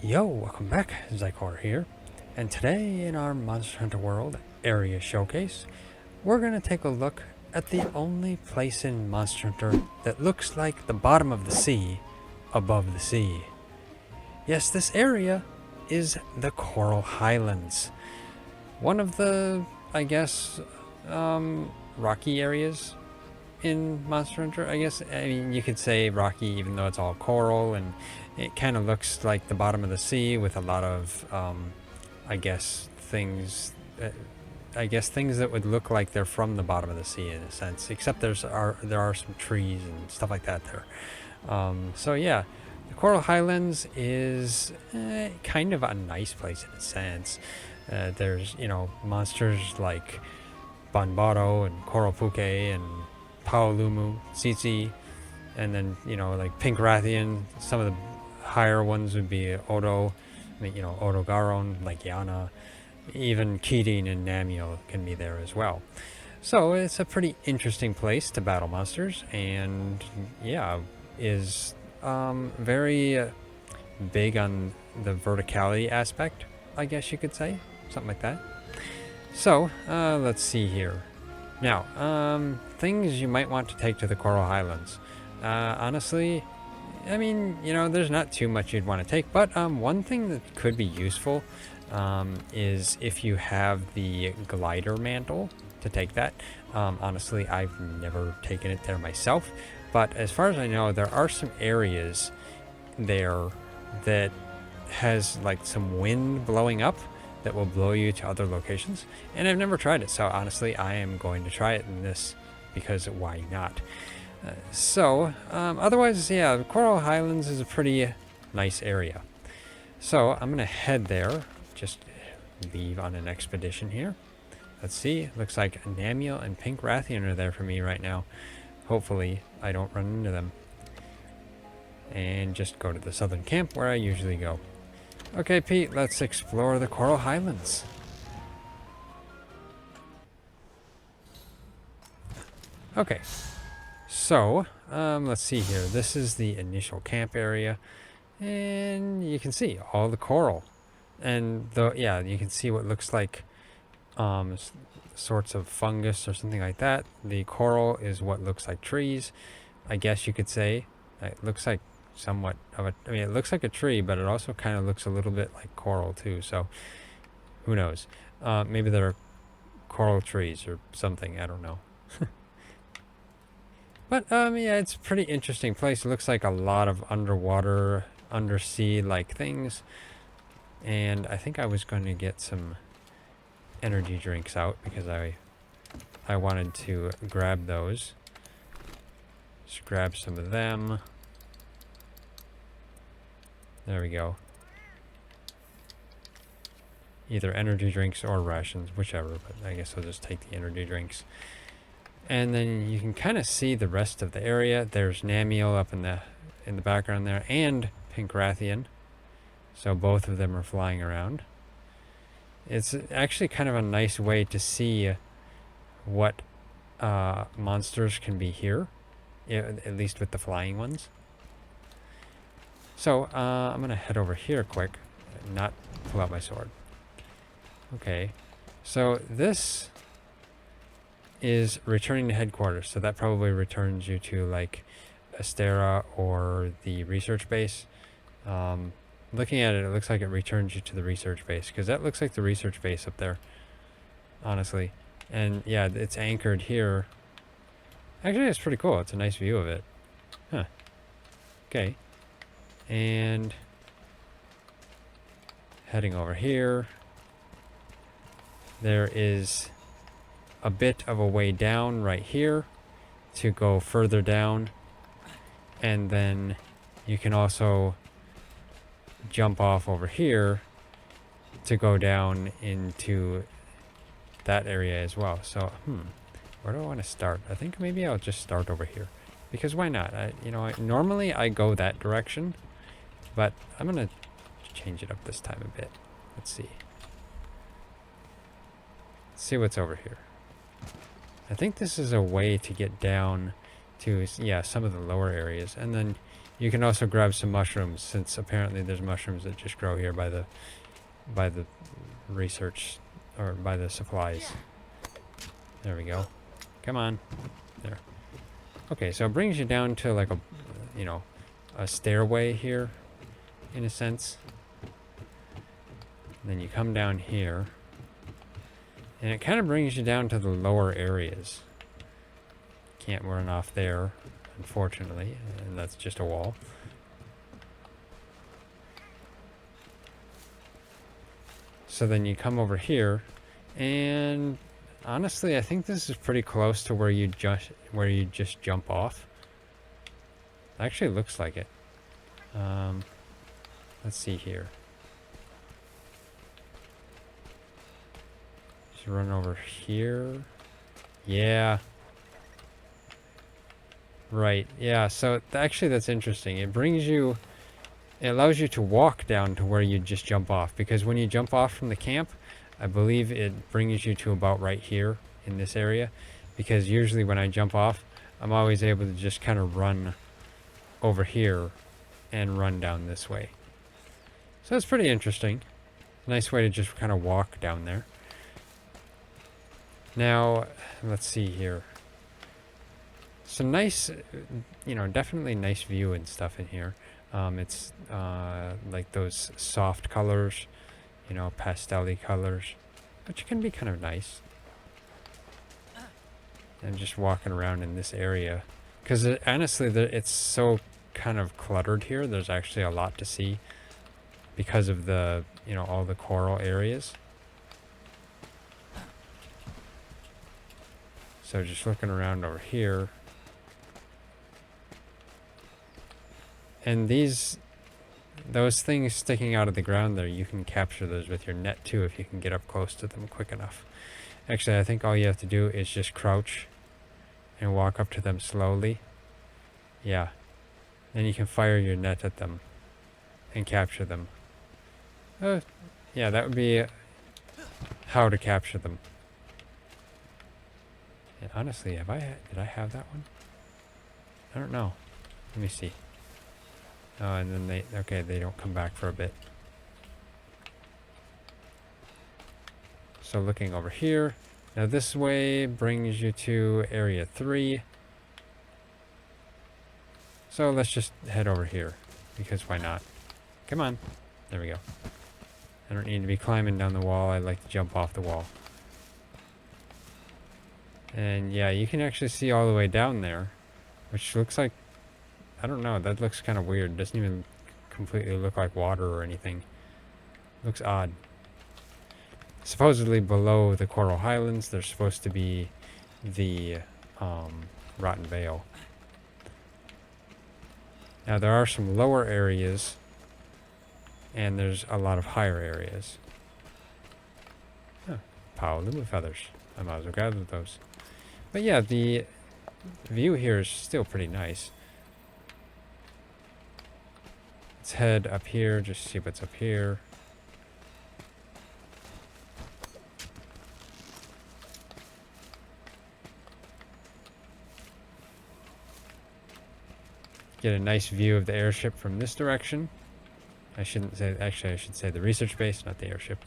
Yo, welcome back, Zycor here, and today in our Monster Hunter World area showcase, we're going to take a look at the only place in Monster Hunter that looks like the bottom of the sea above the sea. Yes, this area is the Coral Highlands, one of the, I guess, rocky areas in Monster Hunter, I guess. I mean, you could say rocky even though it's all coral, and it kind of looks like the bottom of the sea with a lot of, I guess, things that would look like they're from the bottom of the sea in a sense, except there are some trees and stuff like that there. So yeah, the Coral Highlands is kind of a nice place in a sense. There's, monsters like Banbaro and Coral-Pukei and Paolumu, Tzitzi, and then, like Pink Rathian. Some of the higher ones would be Odo, Odogaron, like Yana. Even Kirin and Namielle can be there as well. So it's a pretty interesting place to battle monsters, and yeah, is very big on the verticality aspect, I guess you could say. Something like that. So, let's see here. Now, things you might want to take to the Coral Highlands. Honestly, I mean, there's not too much you'd want to take, but one thing that could be useful is if you have the glider mantle to take that. Honestly, I've never taken it there myself, but as far as I know, there are some areas there that has like some wind blowing up that will blow you to other locations, and I've never tried it, so honestly I am going to try it in this because why not. Otherwise, yeah, Coral Highlands is a pretty nice area, so I'm gonna head there, just leave on an expedition here. Let's see, looks like Namielle and Pink Rathian are there for me right now. Hopefully I don't run into them, and just go to the southern camp where I usually go. Okay, Pete, let's explore the Coral Highlands. Okay, so let's see here. This is the initial camp area, and you can see all the coral, and yeah, you can see what looks like sorts of fungus or something like that. The coral is what looks like trees, I guess you could say. It looks like somewhat of a, it looks like a tree, but it also kind of looks a little bit like coral too, so who knows. Maybe they're coral trees or something, I don't know. But yeah, it's a pretty interesting place. It looks like a lot of underwater, undersea like things, and I think I was going to get some energy drinks out because I wanted to grab those. Just grab some of them. There we go. Either energy drinks or rations, whichever, but I guess I'll just take the energy drinks. And then you can kind of see the rest of the area. There's Namielle up in the background there, and Pink Rathian. So both of them are flying around. It's actually kind of a nice way to see what monsters can be here, at least with the flying ones. So, I'm going to head over here quick, not pull out my sword. Okay, so this is returning to headquarters, so that probably returns you to, like, Astera or the research base. Looking at it, it looks like it returns you to the research base, because that looks like the research base up there, honestly. And, yeah, it's anchored here. Actually, it's pretty cool. It's a nice view of it. Huh. Okay. And heading over here, there is a bit of a way down right here to go further down, and then you can also jump off over here to go down into that area as well. So where do I want to start? I think maybe I'll just start over here, because why not? Normally I go that direction, but I'm gonna change it up this time a bit. Let's see. Let's see what's over here. I think this is a way to get down to, yeah, some of the lower areas, and then You can also grab some mushrooms, since apparently there's mushrooms that just grow here by the research, or by the supplies. There we go. Come on. There. Okay, so it brings you down to like a, you know, a stairway here, in a sense. And then you come down here, and it kind of brings you down to the lower areas. Can't run off there, unfortunately, and that's just a wall. So then you come over here, and honestly, I think this is pretty close to where you just jump off. Actually, looks like it. Let's see here. Just run over here. Yeah. Right. Yeah. So actually, that's interesting. It allows you to walk down to where you just jump off, because when you jump off from the camp, I believe it brings you to about right here in this area, because usually when I jump off, I'm always able to just kind of run over here and run down this way. So it's pretty interesting. Nice way to just kind of walk down there. Now, let's see here. Some nice, you know, definitely nice view and stuff in here. It's like those soft colors, you know, pastel-y colors, which can be kind of nice. And just walking around in this area, because honestly, it's so kind of cluttered here. There's actually a lot to see because of the, you know, all the coral areas. So just looking around over here. And those things sticking out of the ground there, you can capture those with your net too if you can get up close to them quick enough. Actually, I think all you have to do is just crouch and walk up to them slowly. Yeah. Then you can fire your net at them and capture them. Yeah, that would be how to capture them. And honestly, did I have that one? I don't know. Let me see. Oh, and then they don't come back for a bit. So looking over here, now this way brings you to area 3. So let's just head over here, because why not? Come on. There we go. I don't need to be climbing down the wall. I like to jump off the wall. And yeah, you can actually see all the way down there, which looks like, I don't know, that looks kind of weird. It doesn't even completely look like water or anything. Looks odd. Supposedly below the Coral Highlands, there's supposed to be the Rotten Vale. Now there are some lower areas, and there's a lot of higher areas. Huh. Paoluma feathers. I might as well gather those. But yeah, the view here is still pretty nice. Let's head up here, just see what's up here. Get a nice view of the airship from this direction. I shouldn't say, actually I should say the research base, not the airship.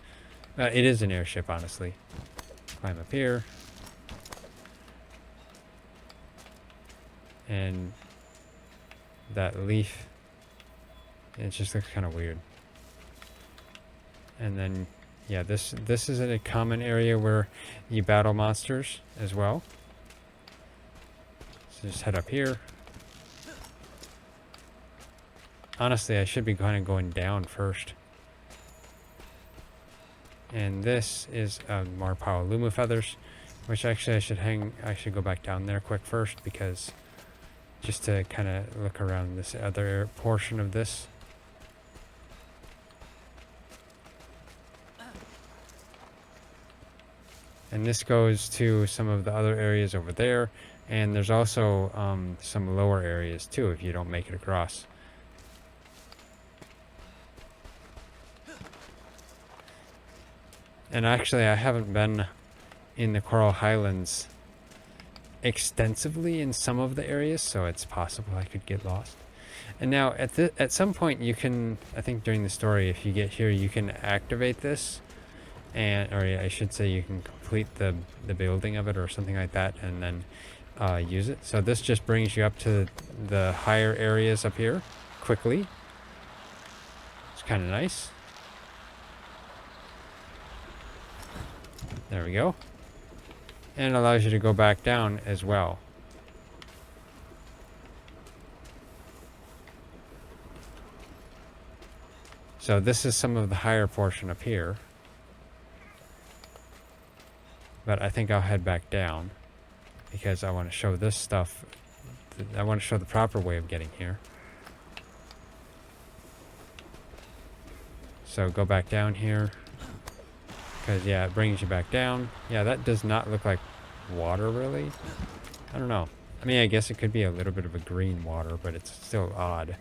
It is an airship, honestly. Climb up here. And that leaf, it just looks kind of weird. And then, yeah, this is a common area where you battle monsters as well. So just head up here. Honestly, I should be kind of going down first. And this is more Paoluma feathers, which actually I should go back down there quick first, because just to kind of look around this other portion of this. And this goes to some of the other areas over there, and there's also some lower areas too if you don't make it across. And actually, I haven't been in the Coral Highlands extensively in some of the areas, so it's possible I could get lost. And now at some point you can, I think during the story, if you get here, you can activate this, and or I should say you can complete the building of it or something like that, and then use it. So this just brings you up to the higher areas up here quickly. It's kind of nice. There we go. And it allows you to go back down as well. So this is some of the higher portion up here. But I think I'll head back down because I want to show this stuff. I want to show the proper way of getting here. So go back down here. Because, yeah, it brings you back down. Yeah, that does not look like water, really. I don't know. I mean, I guess it could be a little bit of a green water, but it's still odd.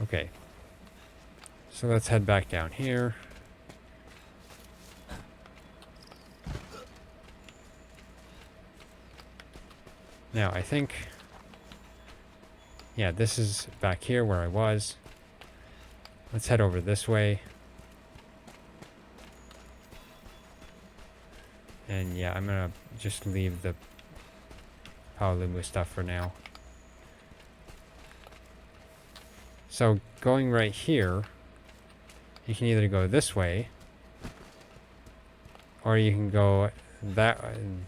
Okay. So let's head back down here. Now, I think... yeah, this is back here where I was. Let's head over this way. And yeah, I'm gonna just leave the Paolumu stuff for now. So, going right here, you can either go this way, or you can go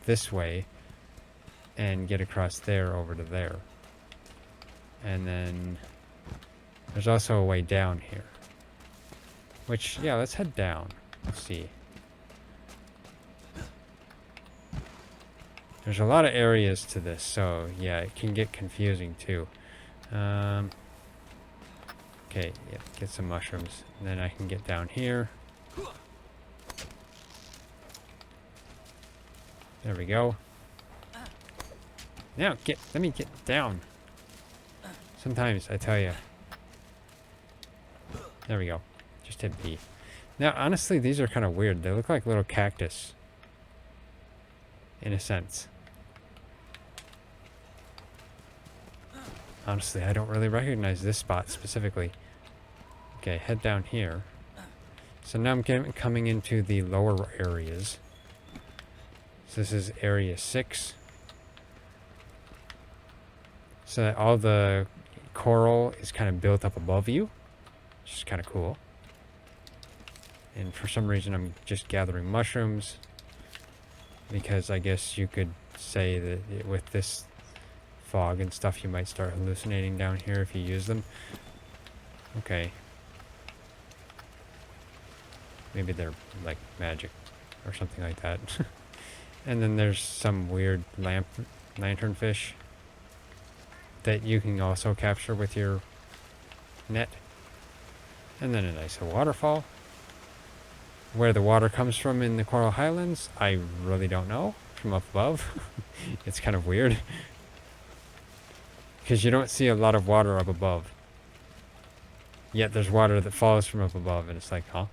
this way, and get across there over to there. And then there's also a way down here. Which, yeah, let's head down. Let's see. There's a lot of areas to this, so yeah, it can get confusing too. Okay, yeah, get some mushrooms. And then I can get down here. There we go. Now, let me get down. Sometimes, I tell you. There we go. Just hit B. Now, honestly, these are kind of weird. They look like little cactus. In a sense. Honestly, I don't really recognize this spot specifically. Okay, head down here. So now I'm coming into the lower areas. So this is area 6. So that all the coral is kind of built up above you, which is kind of cool. And for some reason I'm just gathering mushrooms, because I guess you could say that with this fog and stuff you might start hallucinating down here if you use them. Okay. Maybe they're like magic or something like that. And then there's some weird lanternfish that you can also capture with your net. And then a nice waterfall. Where the water comes from in the Coral Highlands, I really don't know. From up above. It's kind of weird. Because you don't see a lot of water up above. Yet there's water that falls from up above, and it's like, huh?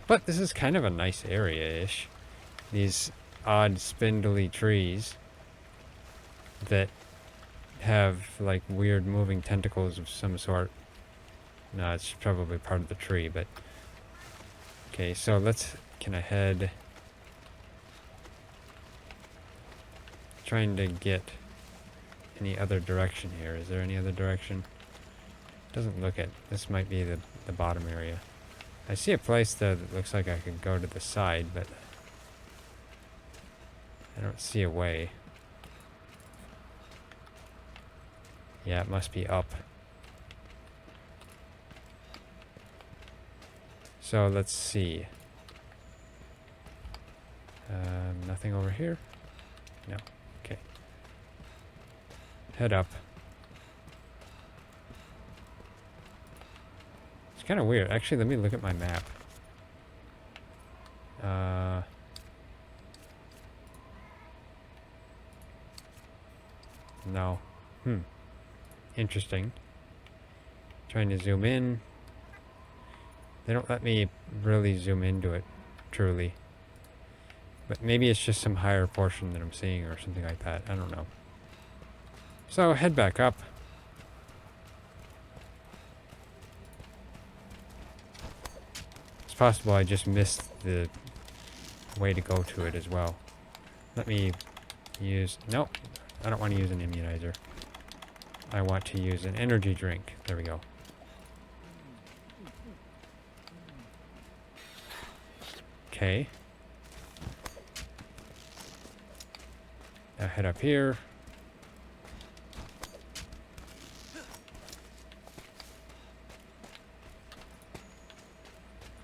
But this is kind of a nice area-ish. These odd spindly trees that have like weird moving tentacles of some sort. No, it's probably part of the tree, but okay, so can I head, trying to get any other direction here. Is there any other direction? Doesn't look it. This might be the bottom area. I see a place that looks like I could go to the side, but I don't see a way. Yeah, it must be up. So let's see. Nothing over here? No. Okay. Head up. It's kind of weird. Actually, let me look at my map. No. Interesting. Trying to zoom in. They don't let me really zoom into it, truly. But maybe it's just some higher portion that I'm seeing or something like that. I don't know. So head back up. It's possible I just missed the way to go to it as well. Let me use... Nope. I don't want to use an immunizer. I want to use an energy drink. There we go. Okay. Now head up here.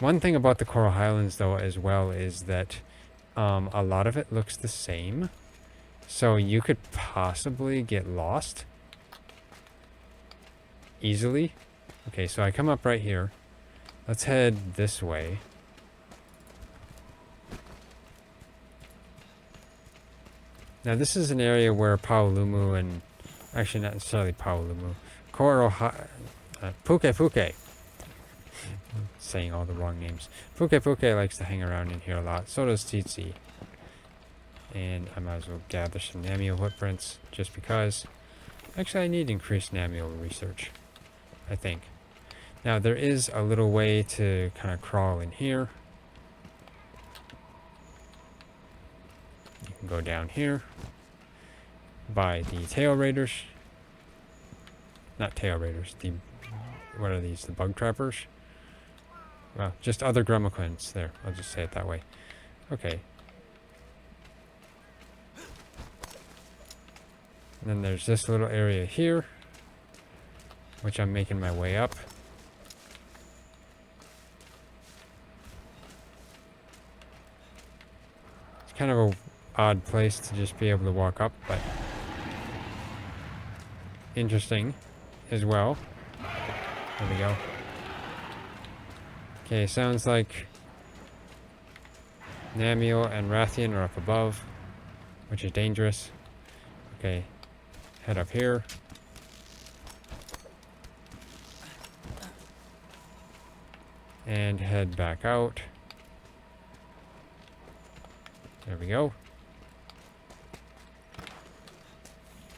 One thing about the Coral Highlands, though, as well, is that a lot of it looks the same. So you could possibly get lost easily. Okay, so I come up right here. Let's head this way. Now this is an area where Paolumu and... Actually, not necessarily Paolumu. Pukei-Pukei. Saying all the wrong names. Pukei-Pukei likes to hang around in here a lot. So does Tzitzi. And I might as well gather some Namielle footprints, just because. Actually, I need increased Namielle research, I think. Now, there is a little way to kind of crawl in here. You can go down here by the tail raiders. Not tail raiders. The... What are these? The bug trappers? Well, just other Grummaquins. There, I'll just say it that way. Okay. And then there's this little area here, which I'm making my way up. It's kind of a odd place to just be able to walk up, but interesting as well. There we go. Okay, sounds like Namielle and Rathian are up above, which is dangerous. Okay, head up here. And head back out. There we go.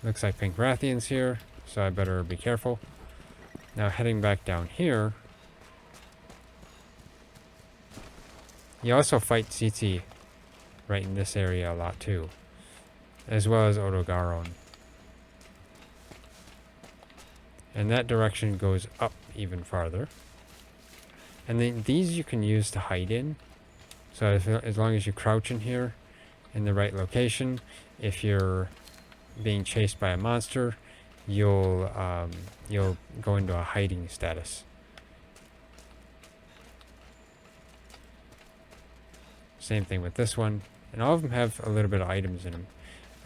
Looks like Pink Rathian's here, so I better be careful. Now heading back down here. You also fight Tzitzi right in this area a lot too, as well as Odogaron. And that direction goes up even farther. And then these you can use to hide in. So as long as you crouch in here in the right location, if you're being chased by a monster, you'll go into a hiding status. Same thing with this one. And all of them have a little bit of items in them.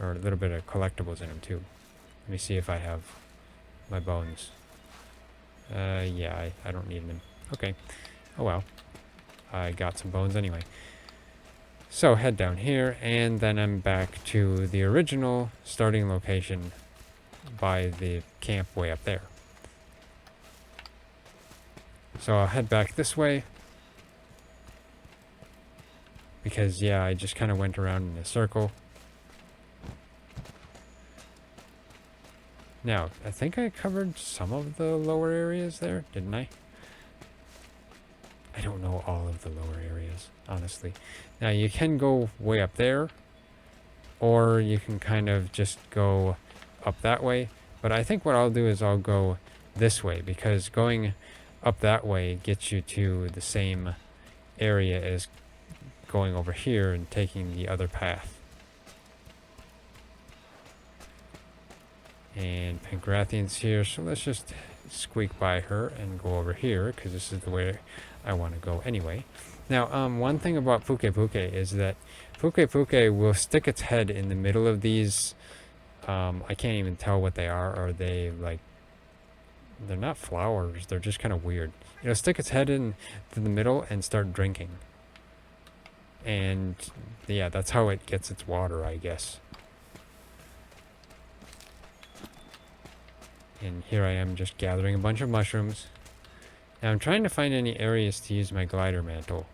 Or a little bit of collectibles in them too. Let me see if I have my bones. Yeah, I don't need them. Okay. Oh well. I got some bones anyway. So head down here, and then I'm back to the original starting location by the camp way up there. So I'll head back this way. Because, yeah, I just kind of went around in a circle. Now, I think I covered some of the lower areas there, didn't I? I don't know all of the lower areas, honestly. Now, you can go way up there, or you can kind of just go up that way. But I think what I'll do is I'll go this way, because going up that way gets you to the same area as going over here and taking the other path. And Pink Rathian's here, so let's just squeak by her and go over here, because this is the way I want to go anyway. Now, one thing about Pukei-Pukei is that Pukei-Pukei will stick its head in the middle of these. I can't even tell what they are. Are they like... They're not flowers. They're just kind of weird. It'll stick its head in to the middle and start drinking. And yeah, that's how it gets its water, I guess. And here I am just gathering a bunch of mushrooms. Now I'm trying to find any areas to use my glider mantle.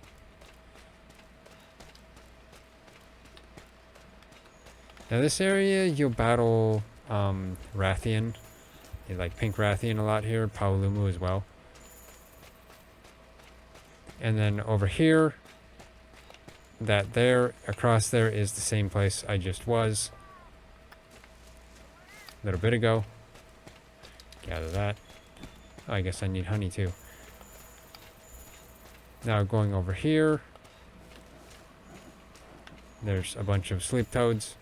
Now this area you'll battle Rathian. You like Pink Rathian a lot here. Paolumu as well. And then over here, that there, across there is the same place I just was a little bit ago. Gather that. Oh, I guess I need honey too. Now going over here, there's a bunch of sleep toads.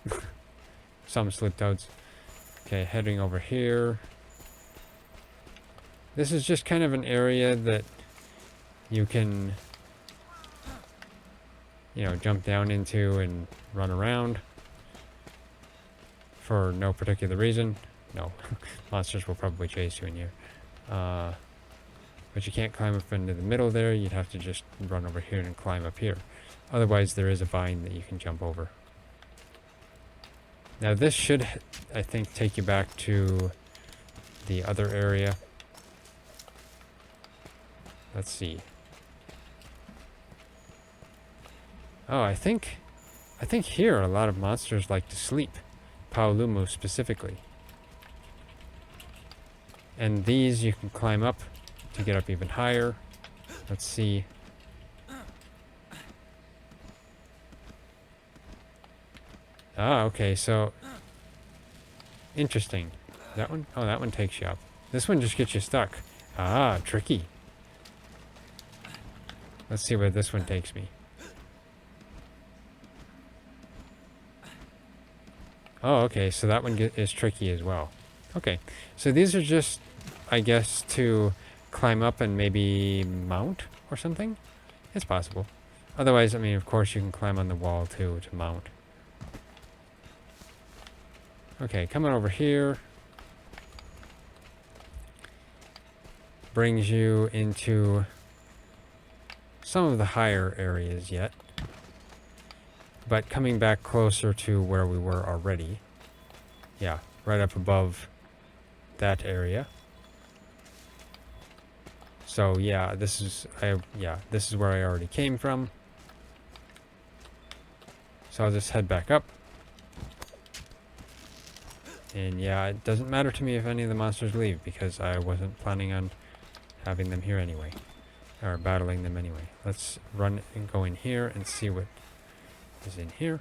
Some sleep toads. Okay, heading over here. This is just kind of an area that you can, jump down into and run around for no particular reason. No, monsters will probably chase you in here. But you can't climb up into the middle there. You'd have to just run over here and climb up here. Otherwise, there is a vine that you can jump over. Now this should, I think, take you back to the other area. Let's see. Oh, I think here a lot of monsters like to sleep. Paolumu specifically. And these you can climb up to get up even higher. Let's see. Ah, okay, so interesting. That one? Oh, that one takes you up. This one just gets you stuck. Ah, tricky. Let's see where this one takes me. Oh, okay, so that one is tricky as well. Okay, so these are just, I guess, to climb up and maybe mount or something? It's possible. Otherwise, I mean, of course, you can climb on the wall too to mount. Okay, coming over here brings you into some of the higher areas yet, but coming back closer to where we were already. Yeah, right up above that area. So yeah, this is where I already came from. So I'll just head back up. And yeah, it doesn't matter to me if any of the monsters leave, because I wasn't planning on having them here anyway. Or battling them anyway. Let's run and go in here and see what is in here.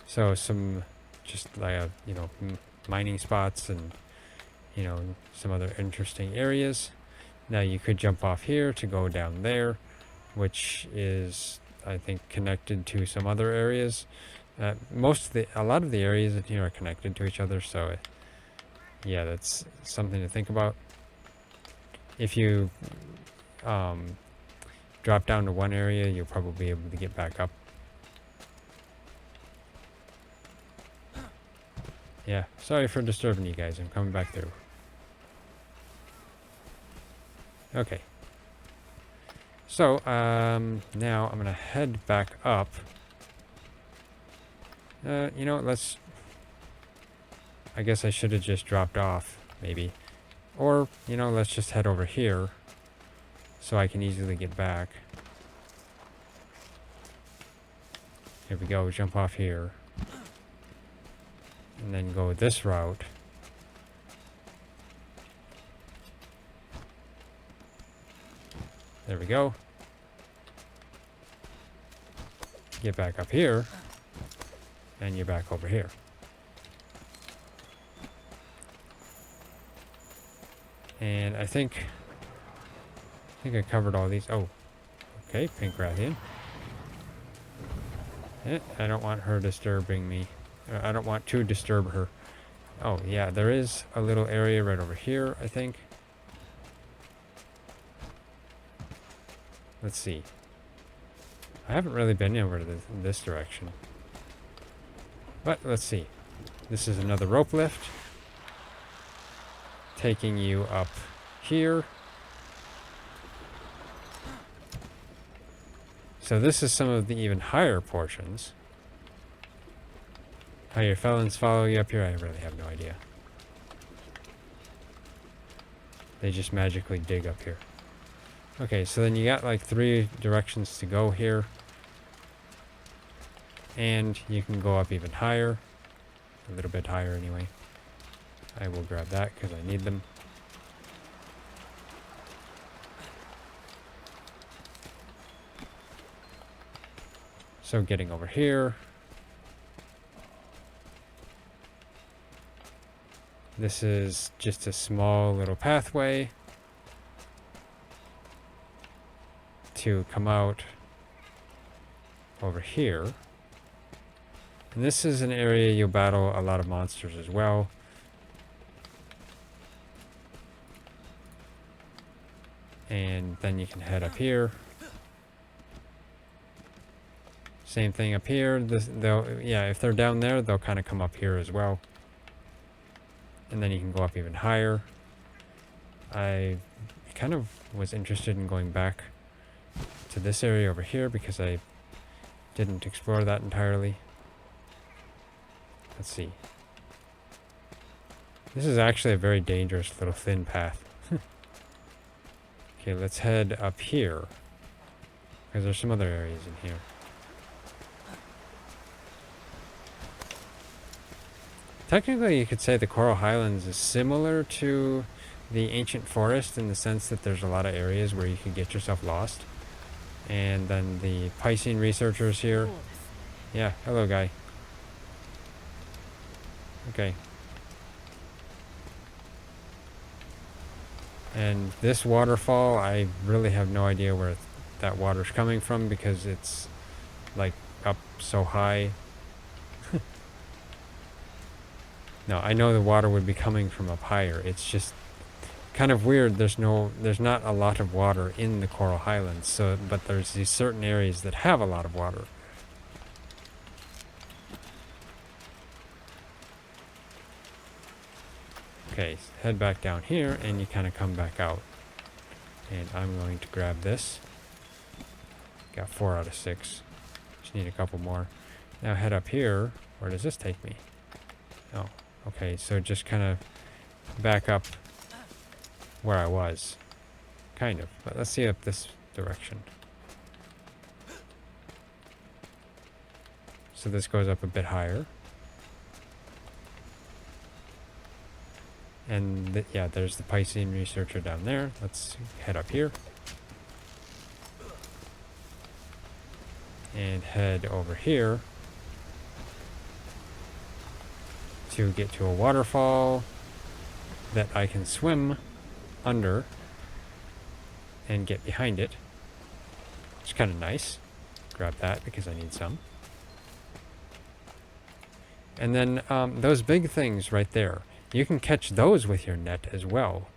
So some just like mining spots and some other interesting areas. Now you could jump off here to go down there, which is, I think, connected to some other areas. A lot of the areas in here are connected to each other, so yeah, that's something to think about. If you drop down to one area, you'll probably be able to get back up. Yeah, sorry for disturbing you guys. I'm coming back through. Okay. So, now I'm gonna head back up. Let's... I guess I should have just dropped off, maybe. Or, let's just head over here so I can easily get back. Here we go, jump off here. And then go this route. There we go. Get back up here. And you're back over here. And I think I covered all these. Oh, okay, Pink Rathian. I don't want her disturbing me. I don't want to disturb her. Oh, yeah, there is a little area right over here, I think. Let's see. I haven't really been over to this direction. But let's see. This is another rope lift. Taking you up here. So this is some of the even higher portions. How your felons follow you up here, I really have no idea. They just magically dig up here. Okay, so then you got like 3 directions to go here. And you can go up even higher. A little bit higher anyway. I will grab that because I need them. So getting over here. This is just a small little pathway to come out over here. And this is an area you'll battle a lot of monsters as well. And then you can head up here. Same thing up here. Yeah, if they're down there, they'll kind of come up here as well. And then you can go up even higher. I kind of was interested in going back to this area over here because I didn't explore that entirely. Let's see. This is actually a very dangerous little thin path. Okay, let's head up here. Because there's some other areas in here. Technically, you could say the Coral Highlands is similar to the ancient forest in the sense that there's a lot of areas where you can get yourself lost. And then the Piscine researchers here. Yeah, hello guy. Okay. And this waterfall, I really have no idea where that water's coming from because it's like up so high. No, I know the water would be coming from up higher. It's just kind of weird. There's not a lot of water in the Coral Highlands, but there's these certain areas that have a lot of water. Okay, head back down here and you kind of come back out. And I'm going to grab this. Got 4 out of 6. Just need a couple more. Now head up here. Where does this take me? Oh, okay, so just kind of back up where I was. Kind of, but let's see up this direction. So this goes up a bit higher. And yeah, there's the Piscine researcher down there. Let's head up here. And head over here to get to a waterfall that I can swim under and get behind it. It's kind of nice. Grab that because I need some. And then those big things right there, you can catch those with your net as well.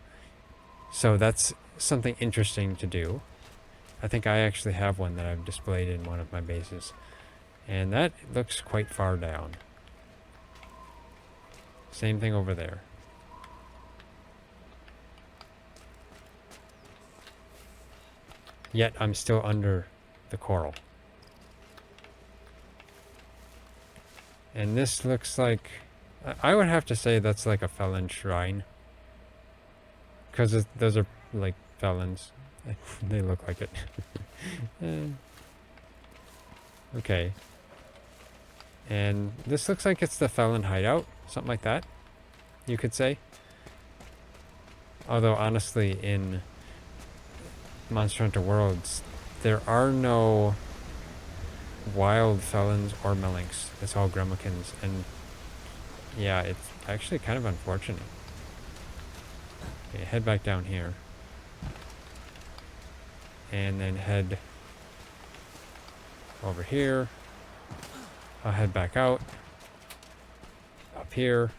So that's something interesting to do. I think I actually have one that I've displayed in one of my bases. And that looks quite far down. Same thing over there. Yet I'm still under the coral. And this looks like... I would have to say that's like a felon shrine. Because those are like felons. They look like it. Okay. And this looks like it's the felon hideout. Something like that, you could say. Although honestly, in Monster Hunter Worlds, there are no wild felons or melinks. It's all Gremlikins, and yeah, it's actually kind of unfortunate. Okay, head back down here. And then head over here. I'll head back out. Up here.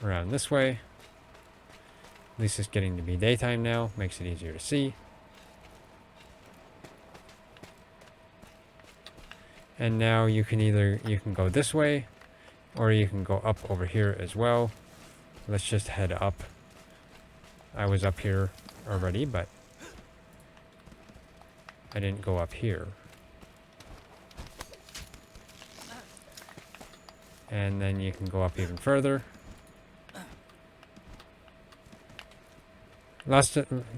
Around this way. At least it's getting to be daytime now. Makes it easier to see. And now you can go this way, or you can go up over here as well. Let's just head up. I was up here already, but I didn't go up here. And then you can go up even further.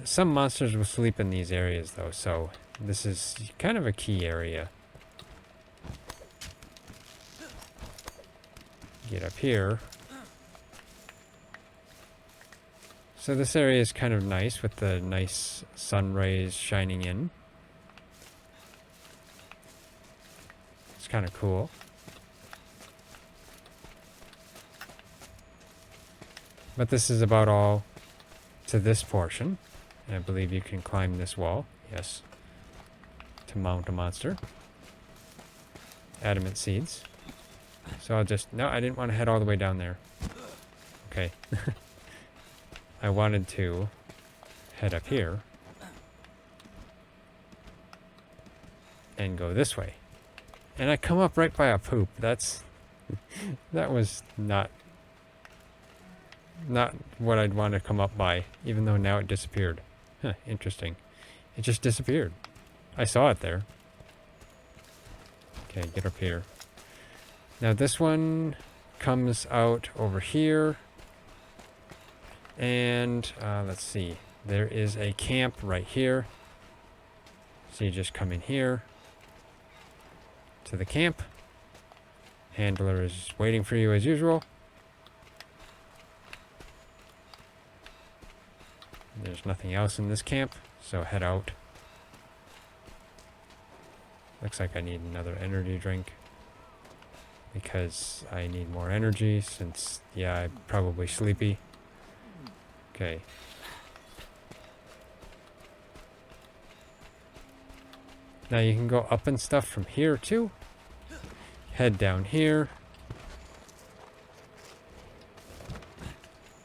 Some monsters will sleep in these areas though, so this is kind of a key area. Get up here. So this area is kind of nice with the nice sun rays shining in. It's kind of cool. But this is about all to this portion. And I believe you can climb this wall. Yes. To mount a monster. Adamant seeds. So I'll just... No, I didn't want to head all the way down there. Okay. I wanted to head up here. And go this way. And I come up right by a poop. That's... that was not what I'd want to come up by, even though now it disappeared. Huh, interesting. It just disappeared. I saw it there. Okay, get up here. Now this one comes out over here. And let's see. There is a camp right here. So you just come in here to the camp. Handler is waiting for you as usual. There's nothing else in this camp, so head out. Looks like I need another energy drink. Because I need more energy since, yeah, I'm probably sleepy. Okay. Now you can go up and stuff from here too. Head down here.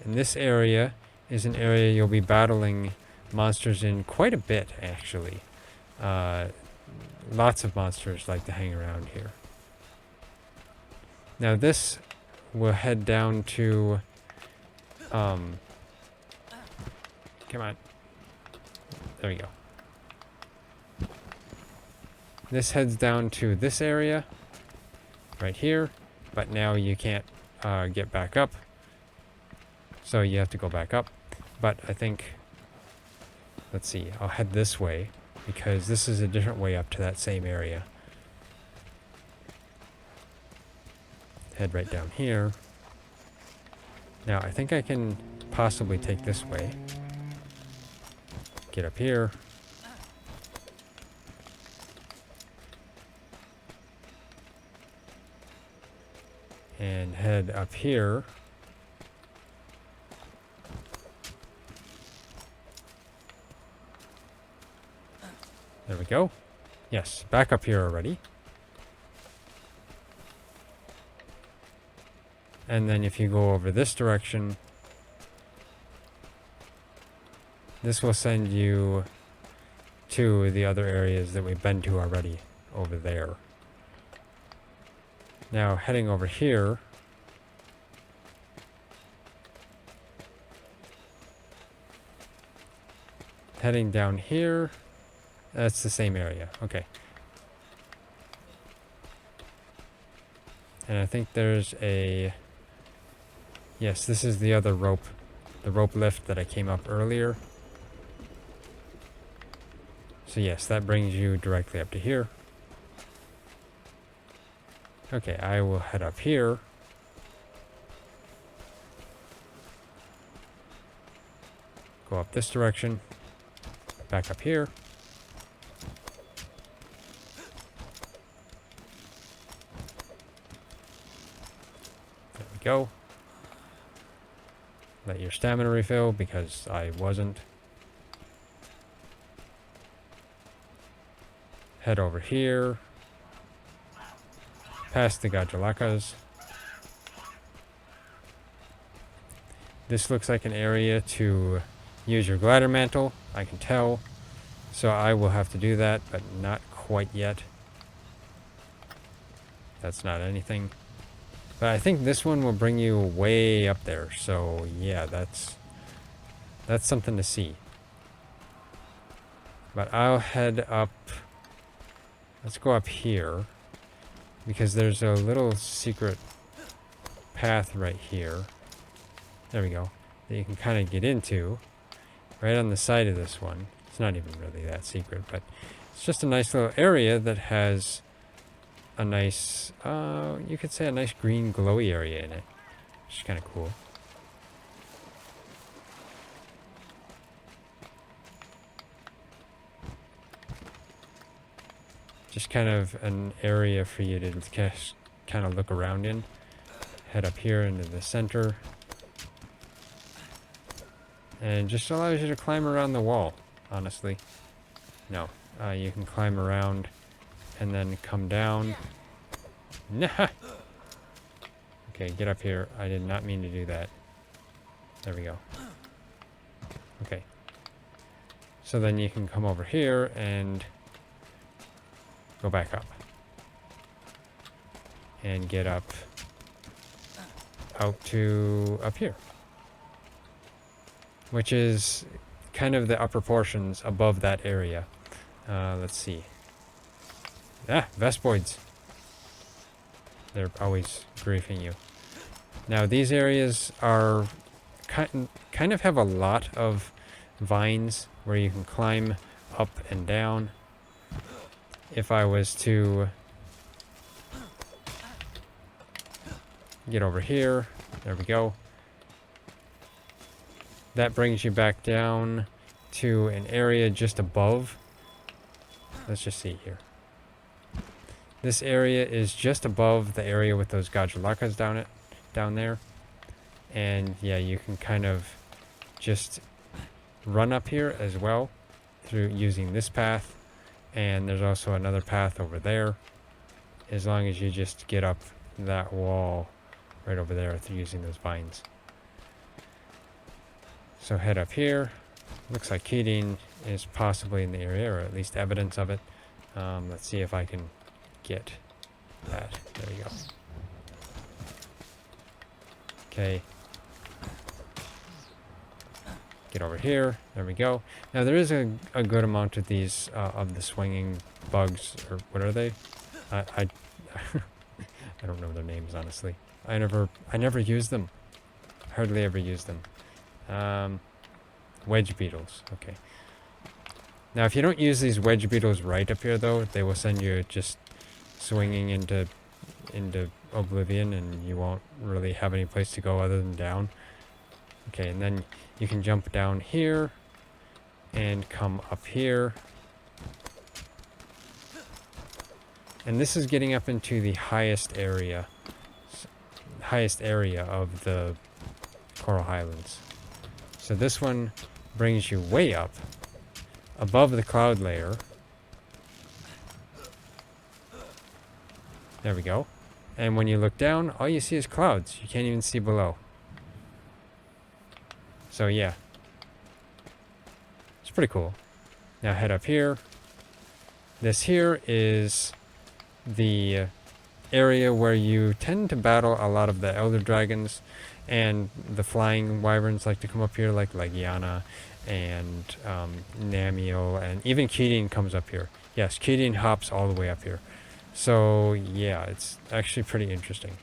And this area is an area you'll be battling monsters in quite a bit, actually. Lots of monsters like to hang around here. Now this will head down to... come on. There we go. This heads down to this area. Right here. But now you can't get back up. So you have to go back up. But I think... Let's see. I'll head this way. Because this is a different way up to that same area. Head right down here. Now I think I can possibly take this way. Get up here. And head up here. There we go. Yes, back up here already. And then if you go over this direction, this will send you to the other areas that we've been to already over there. Now heading over here, heading down here, that's the same area. Okay. And I think there's a... Yes, this is the other rope. The rope lift that I came up earlier. So yes, that brings you directly up to here. Okay, I will head up here. Go up this direction. Back up here. There we go. Let your stamina refill because I wasn't. Head over here. Past the Gajalakas. This looks like an area to use your glider mantle, I can tell. So I will have to do that, but not quite yet. That's not anything. But I think this one will bring you way up there. So yeah, that's something to see. But I'll head up. Let's go up here. Because there's a little secret path right here. There we go. That you can kind of get into. right on the side of this one. It's not even really that secret, but it's just a nice little area that has a nice, you could say a nice green glowy area in it, which is kind of cool. Just kind of an area for you to kind of look around in. Head up here into the center. And just allows you to climb around the wall, honestly. No, you can climb around and then come down. Nah! Okay, get up here. I did not mean to do that. There we go. Okay. So then you can come over here and go back up. And get up out to up here. Which is kind of the upper portions above that area. Let's see. Ah, Vespoids. They're always griefing you. Now these areas are kind of have a lot of vines where you can climb up and down. If I was to get over here, there we go. That brings you back down to an area just above. Let's just see here. This area is just above the area with those Gajalakas down there. And yeah, you can kind of just run up here as well through using this path. And there's also another path over there. As long as you just get up that wall right over there through using those vines. So head up here. Looks like Kirin is possibly in the area, or at least evidence of it. Let's see if I can get that. There we go. Okay. Get over here. There we go. Now there is a good amount of these of the swinging bugs, or what are they? I I don't know their names, honestly. I never use them. Hardly ever use them. Wedge beetles. Okay. Now, if you don't use these wedge beetles right up here, though, they will send you just swinging into oblivion, and you won't really have any place to go other than down. Okay, and then you can jump down here and come up here. And this is getting up into the highest area of the Coral Highlands. So this one brings you way up above the cloud layer. There we go. And when you look down, all you see is clouds. You can't even see below. So yeah. It's pretty cool. Now head up here. This here is the area where you tend to battle a lot of the elder dragons, and the flying wyverns like to come up here, like Legiana and Namielle, and even Kirin comes up here. Yes, Kirin hops all the way up here. So yeah, it's actually pretty interesting.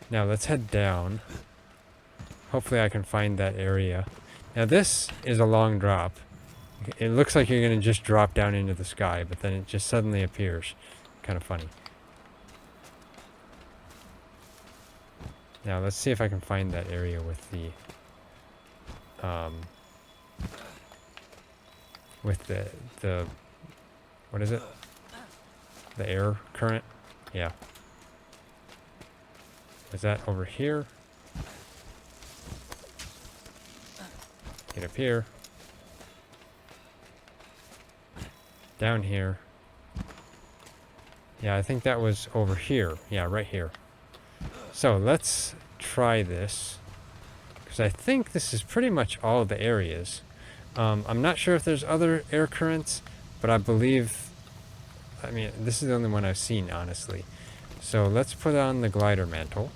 Now let's head down. Hopefully I can find that area. Now this is a long drop. It looks like you're going to just drop down into the sky, but then it just suddenly appears. Kind of funny. Now let's see if I can find that area with the what is it? The air current? Yeah. Is that over here? Get up here. Down here. Yeah, I think that was over here. Yeah, right here. So let's try this, because I think this is pretty much all the areas. I'm not sure if there's other air currents, but I believe, I mean, this is the only one I've seen, honestly. So let's put on the glider mantle.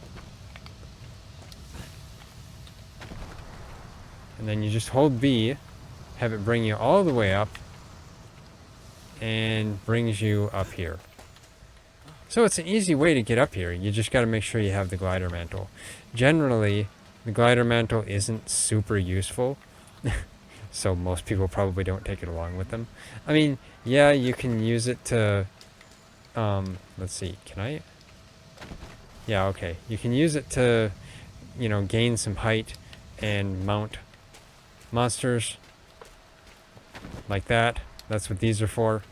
And then you just hold B, have it bring you all the way up, and brings you up here. So it's an easy way to get up here. You just got to make sure you have the glider mantle. Generally, the glider mantle isn't super useful. so most people probably don't take it along with them. I mean, yeah, you can use it to, let's see, can I? Yeah, okay. You can use it to, gain some height and mount monsters like that. That's what these are for.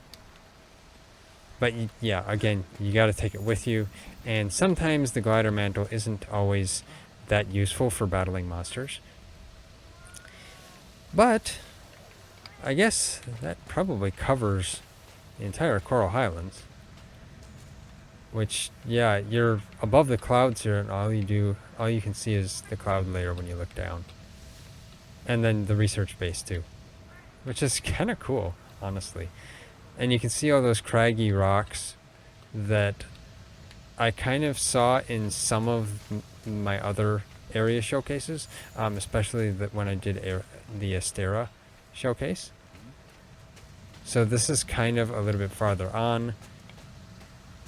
But yeah, again, you got to take it with you. And sometimes the glider mantle isn't always that useful for battling monsters. But I guess that probably covers the entire Coral Highlands. Which, yeah, you're above the clouds here, and all you can see is the cloud layer when you look down. And then the research base too, which is kind of cool, honestly. And you can see all those craggy rocks that I kind of saw in some of my other area showcases, especially when I did the Astera showcase. So this is kind of a little bit farther on.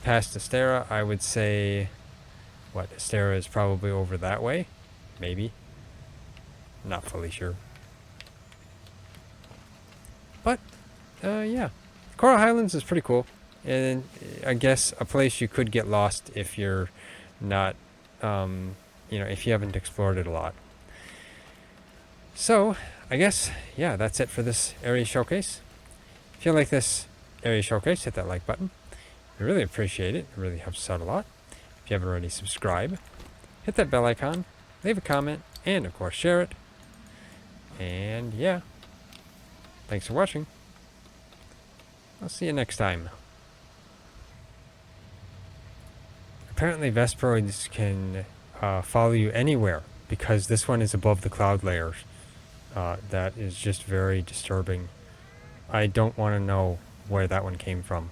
Past Astera, I would say, Astera is probably over that way? Maybe. Not fully sure. But, yeah. Coral Highlands is pretty cool. And I guess a place you could get lost if you're not, if you haven't explored it a lot. So, I guess, yeah, that's it for this area showcase. If you like this area showcase, hit that like button. I really appreciate it. It really helps us out a lot. If you haven't already, subscribe. Hit that bell icon. Leave a comment. And, of course, share it. And, yeah. Thanks for watching. I'll see you next time. Apparently, Vesperoids can follow you anywhere because this one is above the cloud layers. That is just very disturbing. I don't want to know where that one came from.